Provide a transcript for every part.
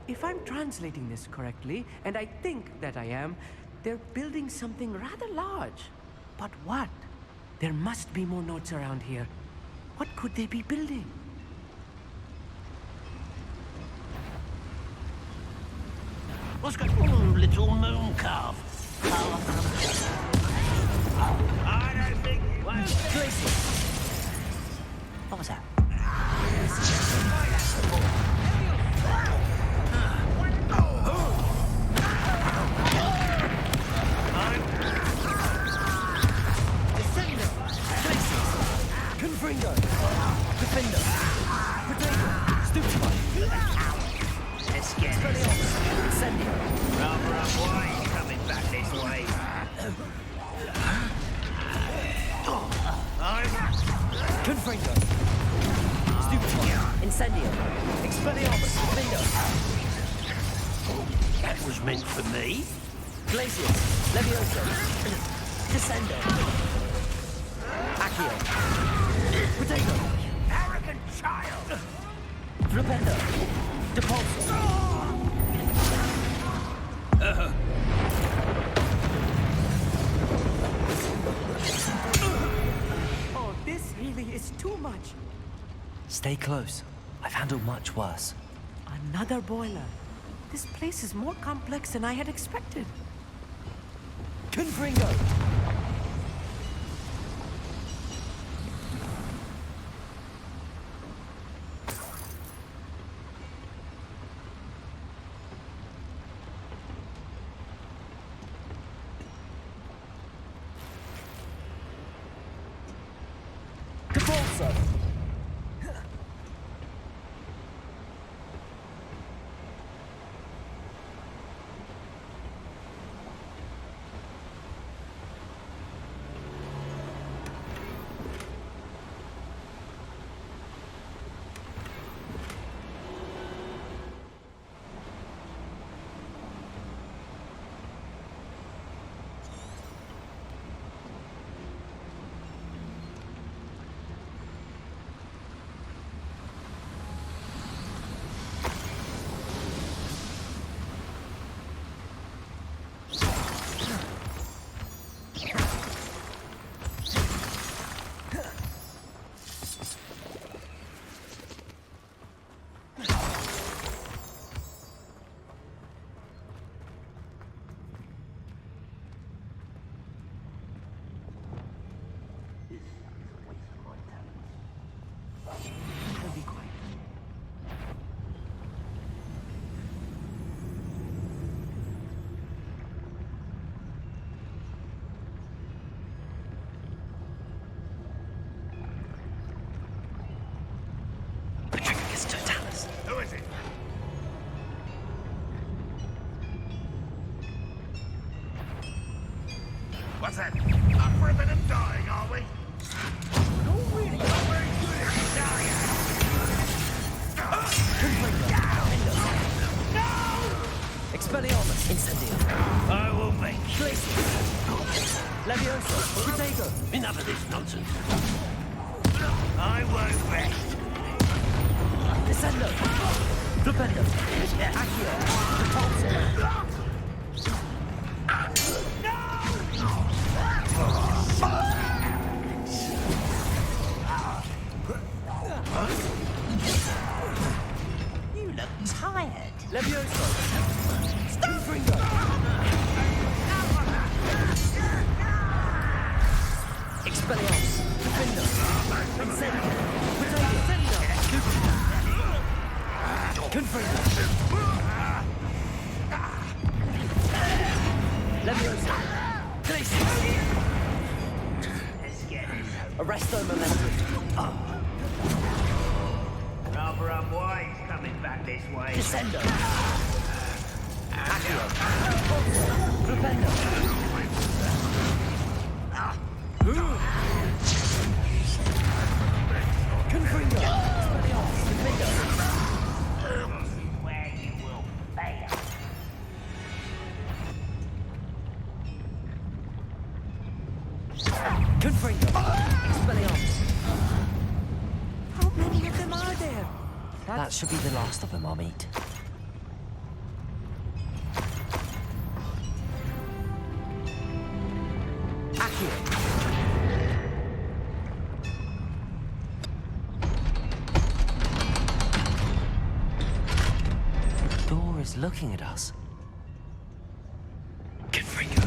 If I'm translating this correctly, and I think that I am, they're building something rather large. But what? There must be more notes around here. What could they be building? What's going on, little moon calf? I don't think... What? What was that? Confringo! Defender! Potato! Stupefy! Let's get it. Incendio! Rather up wide coming back this way. Confringo! Stupefy! Incendio! Expelliarmus! Defender! That was meant for me. Glacius! Levioso! Descendo! Accio! Potato! Arrogant child! Flipendo! Depulso! Oh, this really is too much. Stay close. I've handled much worse. Another boiler. This place is more complex than I had expected. Confringo! Depulso! Be quiet. Patricius Totalis. Who is it? What's that? Up for a bit of dying, are we? No, really, not very good at this, are you? Expelliarmus! Incendio! I will make Glacius! Levioso! Potato! enough of this nonsense. I won't rest. Descendo! Flipendo! Accio! Depulso! You look tired. Levioso! Confringo! Expelliarmus! Defender! Incendio! Potato! Confringo! Levioso! Glacius! Let's get it. Arresto Momentum! Rather unwise coming back this way. Descendo! Accio! Flipendo! Confringo! Expelliarmus! Defender! Where you will fail. Confringo! Expelliarmus! How many of them are there? That should be the last of them I'll meet. It's looking at us. Confringo.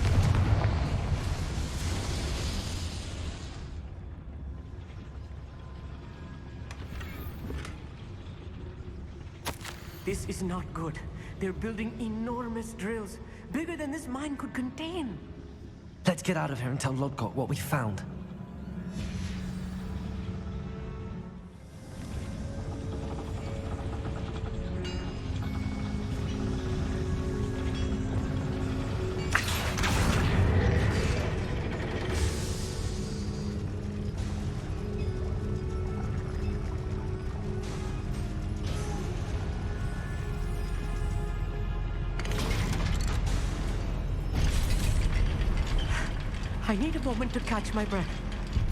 This is not good. They're building enormous drills, bigger than this mine could contain. Let's get out of here and tell Lodgok what we found. I need a moment to catch my breath.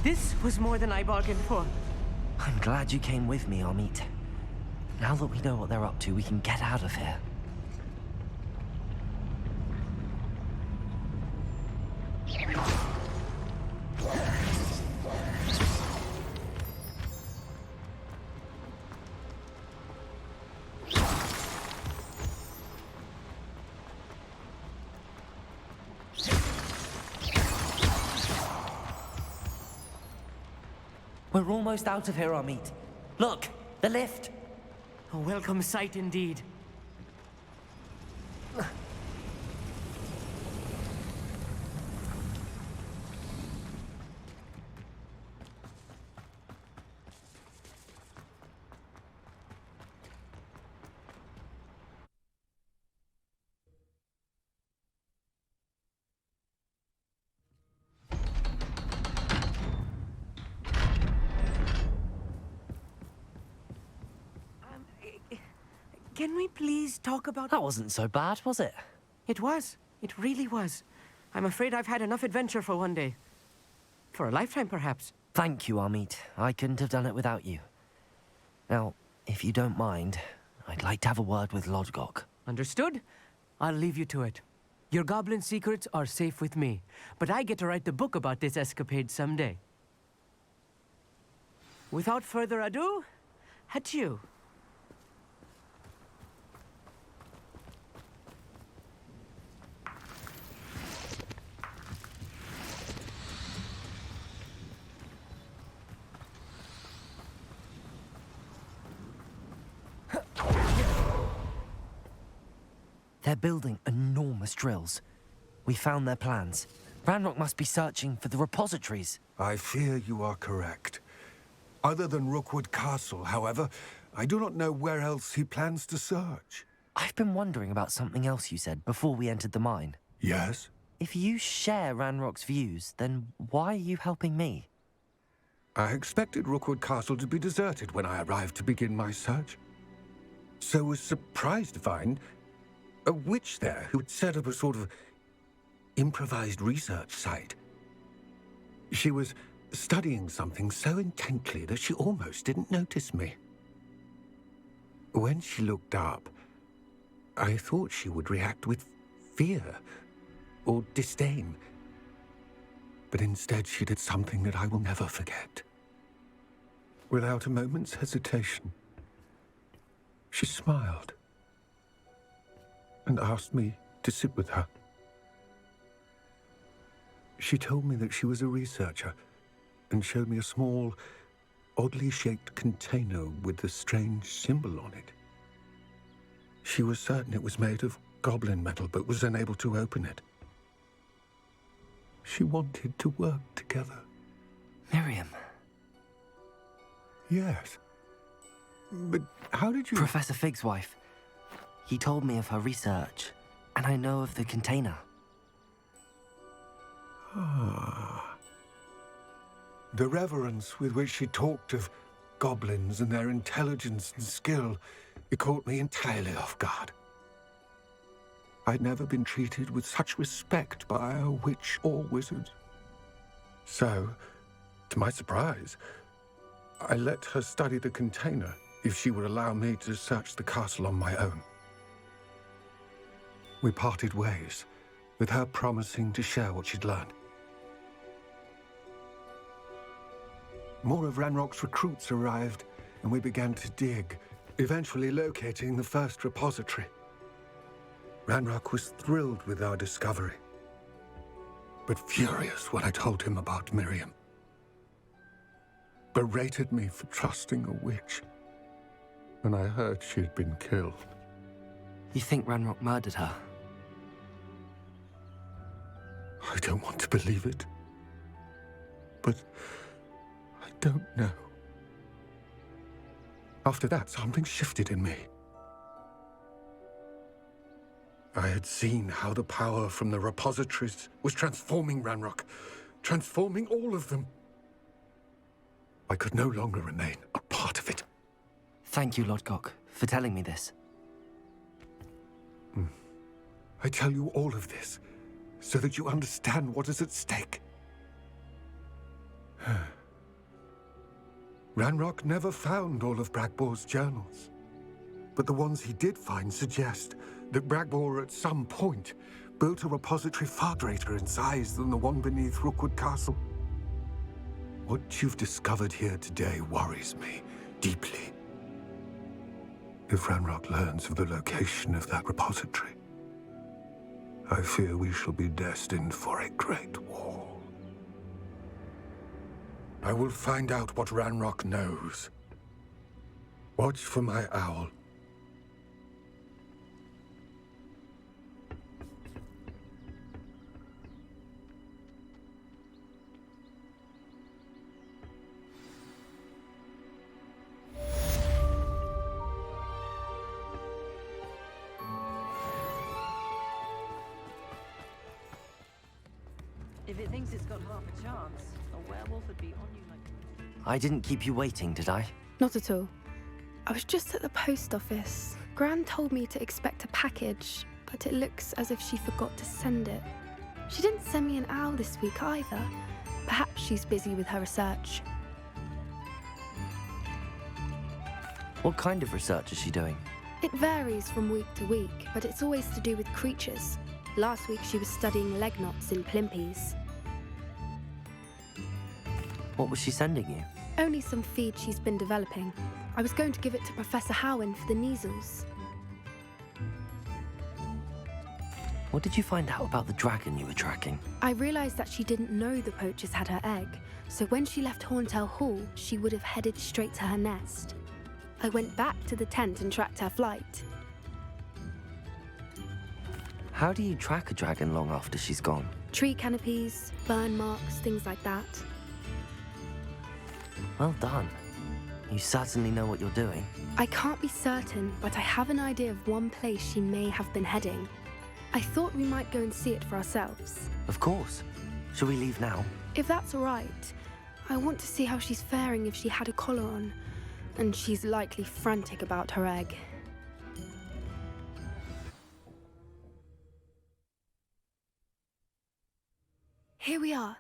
This was more than I bargained for. I'm glad you came with me, Amit. Now that we know what they're up to, we can get out of here. We're almost out of here, Amit. Look, the lift. A welcome sight indeed. Can we please talk about... That wasn't so bad, was it? It was. It really was. I'm afraid I've had enough adventure for one day. For a lifetime, perhaps. Thank you, Amit. I couldn't have done it without you. Now, if you don't mind, I'd like to have a word with Lodgok. Understood? I'll leave you to it. Your goblin secrets are safe with me, but I get to write the book about this escapade someday. Without further ado, adieu. They're building enormous drills. We found their plans. Ranrock must be searching for the repositories. I fear you are correct. Other than Rookwood Castle, however, I do not know where else he plans to search. I've been wondering about something else you said before we entered the mine. Yes? If you share Ranrock's views, then why are you helping me? I expected Rookwood Castle to be deserted when I arrived to begin my search. So was surprised to find a witch there who had set up a sort of improvised research site. She was studying something so intently that she almost didn't notice me. When she looked up, I thought she would react with fear or disdain. But instead she did something that I will never forget. Without a moment's hesitation, she smiled and asked me to sit with her. She told me that she was a researcher and showed me a small, oddly shaped container with a strange symbol on it. She was certain it was made of goblin metal, but was unable to open it. She wanted to work together. Miriam. Yes. But how did you... Professor Fig's wife. He told me of her research, and I know of the container. Ah. The reverence with which she talked of goblins and their intelligence and skill, it caught me entirely off guard. I'd never been treated with such respect by a witch or wizard. So, to my surprise, I let her study the container if she would allow me to search the castle on my own. We parted ways, with her promising to share what she'd learned. More of Ranrock's recruits arrived, and we began to dig, eventually locating the first repository. Ranrock was thrilled with our discovery, but furious when I told him about Miriam. Berated me for trusting a witch when I heard she had been killed. You think Ranrock murdered her? I don't want to believe it, but I don't know. After that, something shifted in me. I had seen how the power from the repositories was transforming Ranrock, transforming all of them. I could no longer remain a part of it. Thank you, Lodgok, for telling me this. I tell you all of this so that you understand what is at stake. Ranrock never found all of Bragbor's journals, but the ones he did find suggest that Bragbor at some point built a repository far greater in size than the one beneath Rookwood Castle. What you've discovered here today worries me deeply. If Ranrock learns of the location of that repository, I fear we shall be destined for a great war. I will find out what Ranrock knows. Watch for my owl. If it thinks it's got half a chance, a werewolf would be on you like... I didn't keep you waiting, did I? Not at all. I was just at the post office. Gran told me to expect a package, but it looks as if she forgot to send it. She didn't send me an owl this week either. Perhaps she's busy with her research. What kind of research is she doing? It varies from week to week, but it's always to do with creatures. Last week she was studying leg knots in plimpies. What was she sending you? Only some feed she's been developing. I was going to give it to Professor Howen for the measles. What did you find out about the dragon you were tracking? I realised that she didn't know the poachers had her egg, so when she left Horntail Hall, she would have headed straight to her nest. I went back to the tent and tracked her flight. How do you track a dragon long after she's gone? Tree canopies, burn marks, things like that. Well done. You certainly know what you're doing. I can't be certain, but I have an idea of one place she may have been heading. I thought we might go and see it for ourselves. Of course. Shall we leave now? If that's all right, I want to see how she's faring if she had a collar on, and she's likely frantic about her egg. Here we are.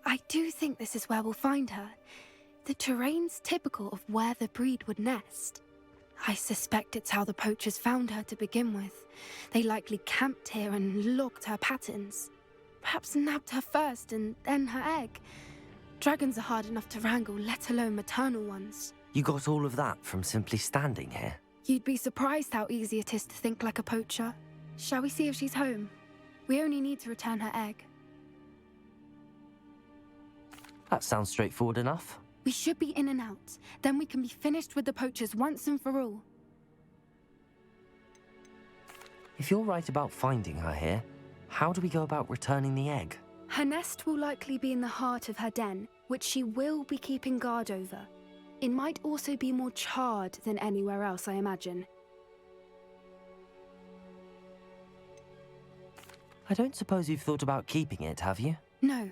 I do think this is where we'll find her. The terrain's typical of where the breed would nest. I suspect it's how the poachers found her to begin with. They likely camped here and logged her patterns. Perhaps nabbed her first and then her egg. Dragons are hard enough to wrangle, let alone maternal ones. You got all of that from simply standing here? You'd be surprised how easy it is to think like a poacher. Shall we see if she's home? We only need to return her egg. That sounds straightforward enough. We should be in and out. Then we can be finished with the poachers once and for all. If you're right about finding her here, how do we go about returning the egg? Her nest will likely be in the heart of her den, which she will be keeping guard over. It might also be more charred than anywhere else, I imagine. I don't suppose you've thought about keeping it, have you? No,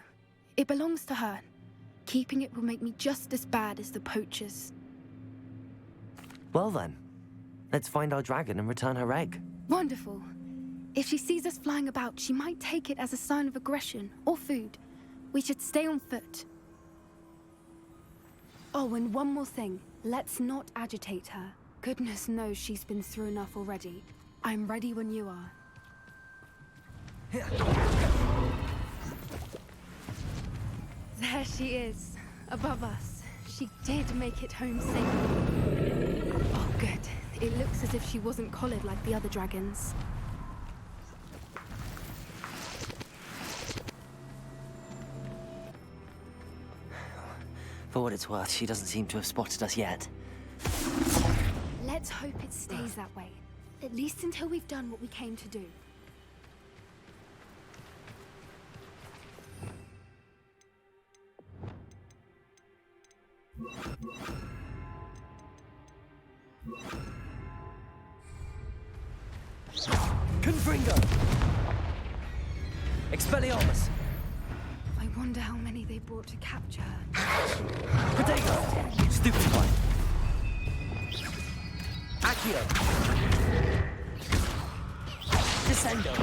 it belongs to her. Keeping it will make me just as bad as the poachers. Well then, let's find our dragon and return her egg. Wonderful. If she sees us flying about, she might take it as a sign of aggression or food. We should stay on foot. Oh, and one more thing. Let's not agitate her. Goodness knows she's been through enough already. I'm ready when you are. There she is, above us. She did make it home safely. Oh, good. It looks as if she wasn't collared like the other dragons. For what it's worth, she doesn't seem to have spotted us yet. Let's hope it stays that way. At least until we've done what we came to do. Confringo! Expelliarmus! I wonder how many they brought to capture her. Potato! Stupefy! Accio! Descendo!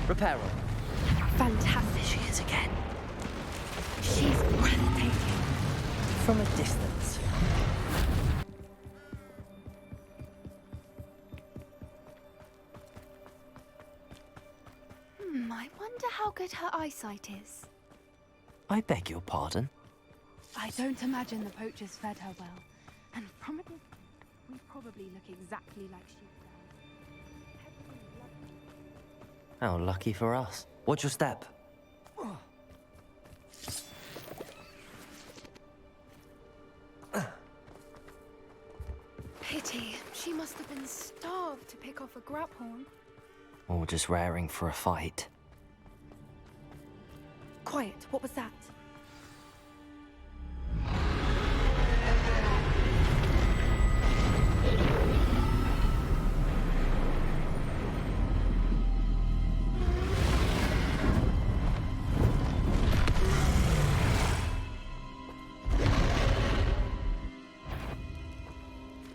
Reparo! Fantastic. She is again. She's breathtaking. From a distance. I wonder how good her eyesight is. I beg your pardon? I don't imagine the poachers fed her well. And from a distance, we probably look exactly like she does. How lucky for us. What's your step? Pity. She must have been starved to pick off a grapehorn. Or just raring for a fight. Quiet. What was that?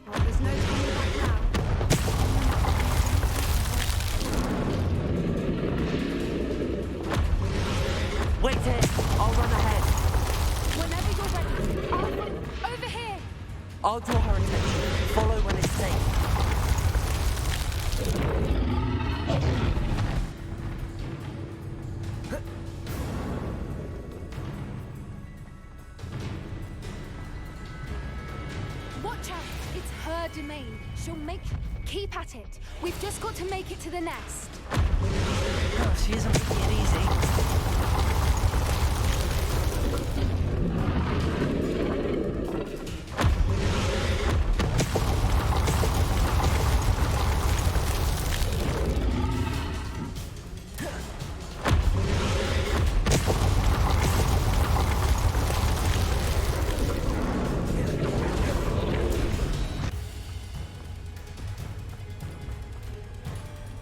Well, there's no turning back now. Wait here! I'll run ahead. Whenever you're ready. Arthur, over here! I'll draw her attention. Follow when it's safe. Watch out! It's her domain. She'll make... Keep at it. We've just got to make it to the nest. Oh, she isn't making it easy.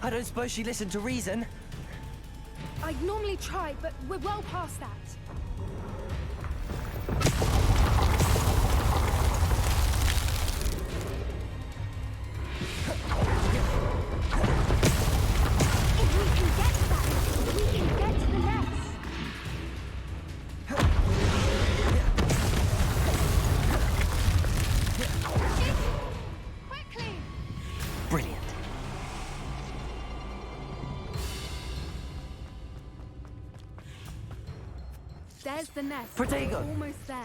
I don't suppose she listened to reason. I'd normally try, but we're well past that. If we can get to that, we can get to the nest. Quickly! Brilliant. There's the nest. Protego! We're almost there.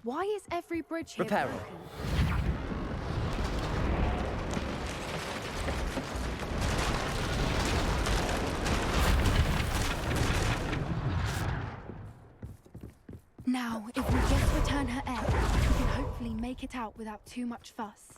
Why is every bridge here Reparo. broken? Now, if we just return her egg, we can hopefully make it out without too much fuss.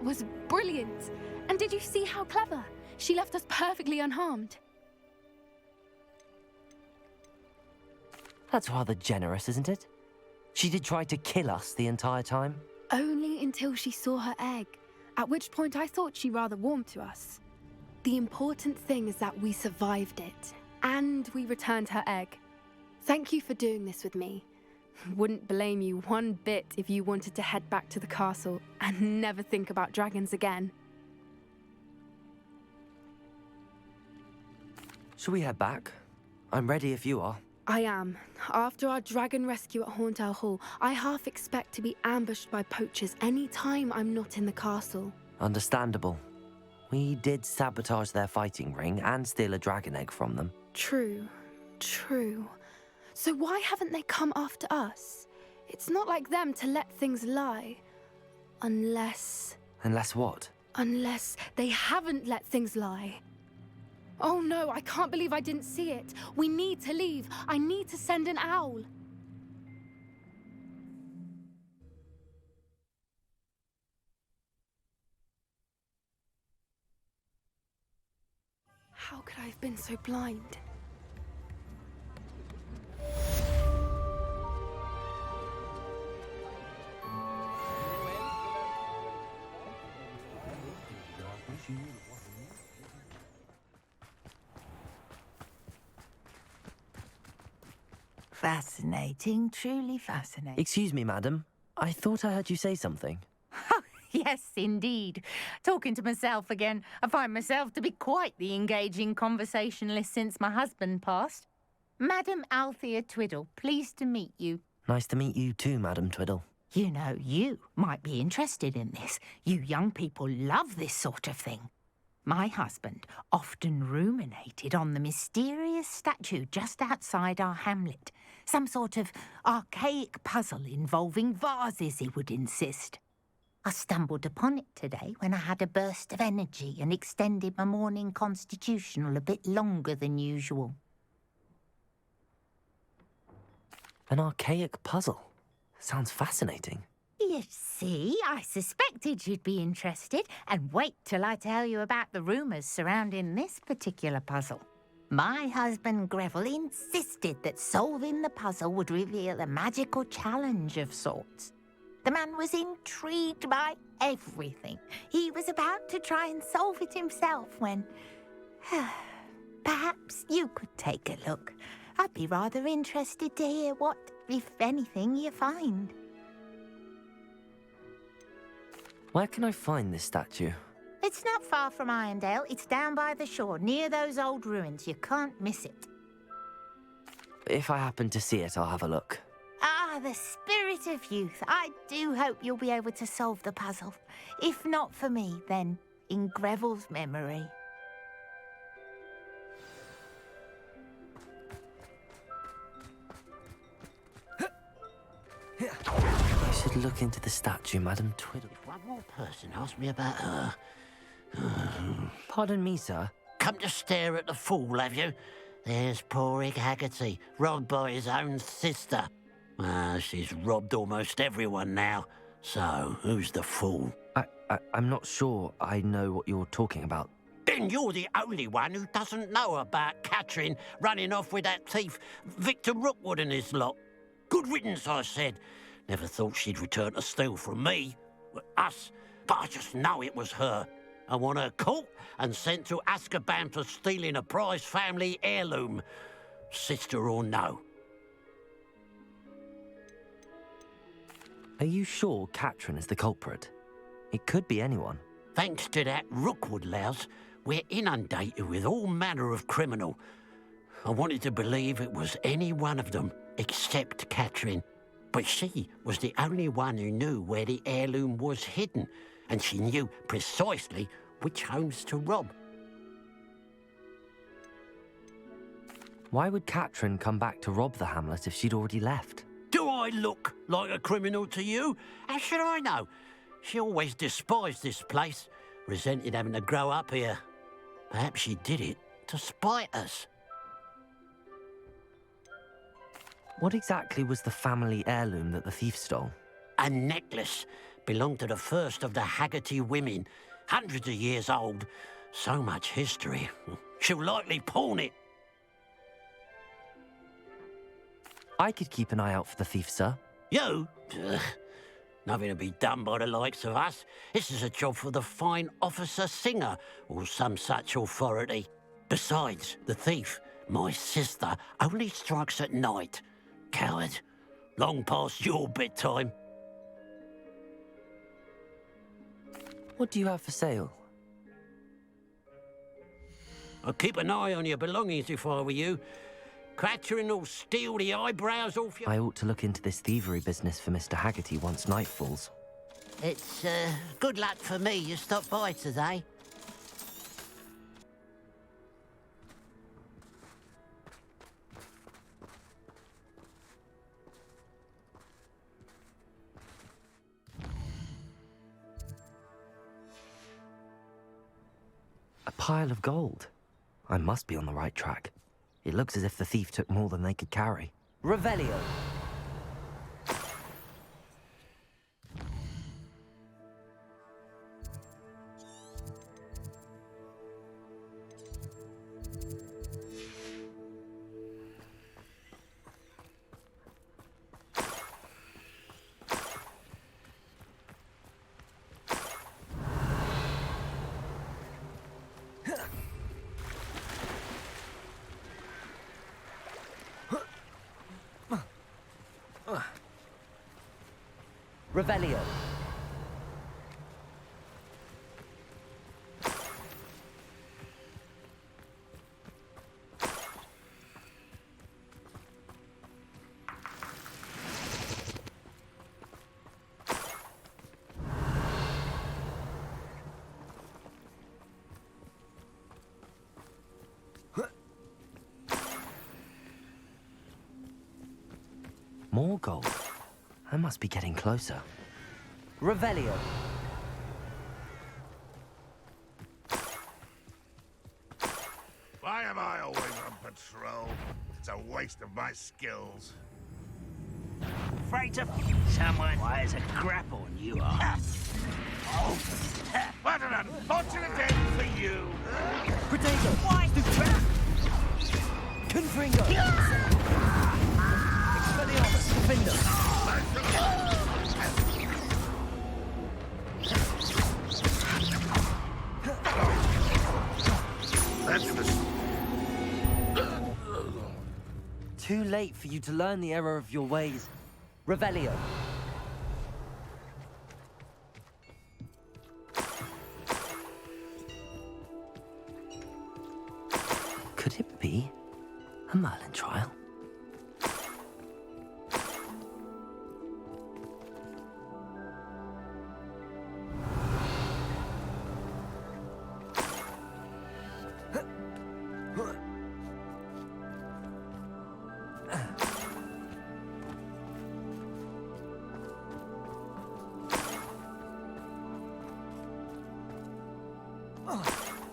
That was brilliant. And did you see how clever? She left us perfectly unharmed. That's rather generous, isn't it? She did try to kill us the entire time. Only until she saw her egg, at which point I thought she rather warmed to us. The important thing is that we survived it, and we returned her egg. Thank you for doing this with me. Wouldn't blame you one bit if you wanted to head back to the castle and never think about dragons again. Shall we head back? I'm ready if you are. I am. After our dragon rescue at Hauntow Hall, I half expect to be ambushed by poachers any time I'm not in the castle. Understandable. We did sabotage their fighting ring and steal a dragon egg from them. True. So why haven't they come after us? It's not like them to let things lie. Unless what? Unless they haven't let things lie. Oh no, I can't believe I didn't see it. We need to leave. I need to send an owl. How could I have been so blind? Fascinating, truly fascinating. Excuse me, madam. I thought I heard you say something. Yes, indeed. Talking to myself again. I find myself to be quite the engaging conversationalist since my husband passed. Madam Althea Twiddle, pleased to meet you. Nice to meet you too, Madam Twiddle. You know, you might be interested in this. You young people love this sort of thing. My husband often ruminated on the mysterious statue just outside our hamlet. Some sort of archaic puzzle involving vases, he would insist. I stumbled upon it today when I had a burst of energy and extended my morning constitutional a bit longer than usual. An archaic puzzle. Sounds fascinating. You see, I suspected you'd be interested, and wait till I tell you about the rumours surrounding this particular puzzle. My husband Greville insisted that solving the puzzle would reveal a magical challenge of sorts. The man was intrigued by everything. He was about to try and solve it himself when... Perhaps you could take a look. I'd be rather interested to hear what, if anything, you find. Where can I find this statue? It's not far from Irondale. It's down by the shore, near those old ruins. You can't miss it. If I happen to see it, I'll have a look. Ah, the spirit of youth. I do hope you'll be able to solve the puzzle. If not for me, then in Greville's memory. I should look into the statue, Madam Twiddle. If one more person asks me about her... Pardon me, sir. Come to stare at the fool, have you? There's poor Ig Haggerty, robbed by his own sister. She's robbed almost everyone now. So, who's the fool? I'm not sure I know what you're talking about. Then you're the only one who doesn't know about Catherine running off with that thief, Victor Rookwood and his lot. Good riddance, I said. Never thought she'd return to steal from me, us, but I just know it was her. I want her caught and sent to Azkaban for stealing a prized family heirloom, sister or no. Are you sure Catherine is the culprit? It could be anyone. Thanks to that Rookwood louse, we're inundated with all manner of criminal. I wanted to believe it was any one of them, except Catherine. But she was the only one who knew where the heirloom was hidden, and she knew precisely which homes to rob. Why would Catherine come back to rob the hamlet if she'd already left? Do I look like a criminal to you? How should I know? She always despised this place, resented having to grow up here. Perhaps she did it to spite us. What exactly was the family heirloom that the thief stole? A necklace. Belonged to the first of the Haggerty women. Hundreds of years old. So much history. She'll likely pawn it. I could keep an eye out for the thief, sir. You? Ugh. Nothing to be done by the likes of us. This is a job for the fine officer Singer, or some such authority. Besides, the thief, my sister, only strikes at night. Coward. Long past your bedtime. What do you have for sale? I'd keep an eye on your belongings if I were you. Catching will steal the eyebrows off you. I ought to look into this thievery business for Mr. Haggerty once night falls. It's good luck for me you stopped by today. A pile of gold. I must be on the right track. It looks as if the thief took more than they could carry. Revelio! Revelio. More gold. I must be getting closer. Revelio. Why am I always on patrol? It's a waste of my skills. Afraid to someone? Why, it's a grapple and you are. What an unfortunate day for you! Potato. Why? Confringo. Expelliarmus. Finder. Too late for you to learn the error of your ways. Revelio. Could it be a Merlin trial?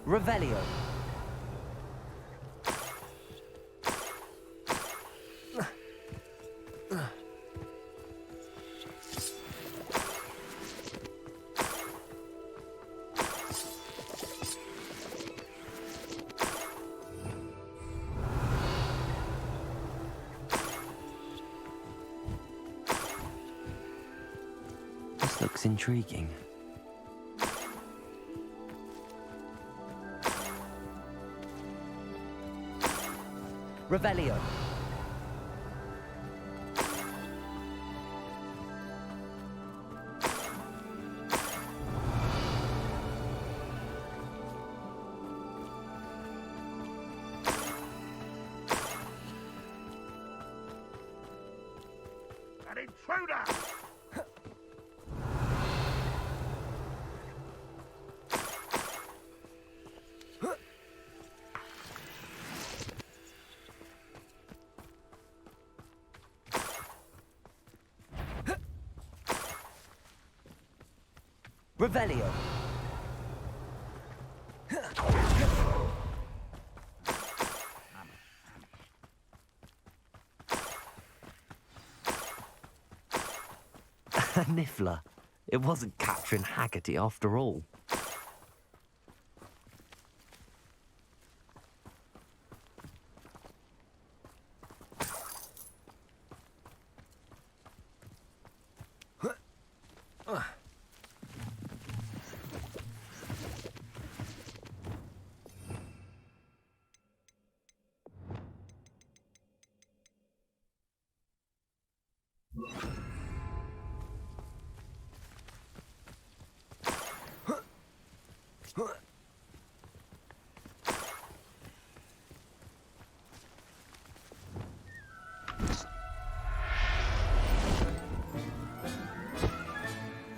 Revelio. This looks intriguing. Revelio. An intruder! Revelio. A niffler. It wasn't Catherine Haggerty after all.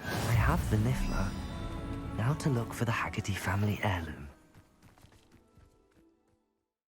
I have the niffler. Now to look for the Haggerty family heirloom.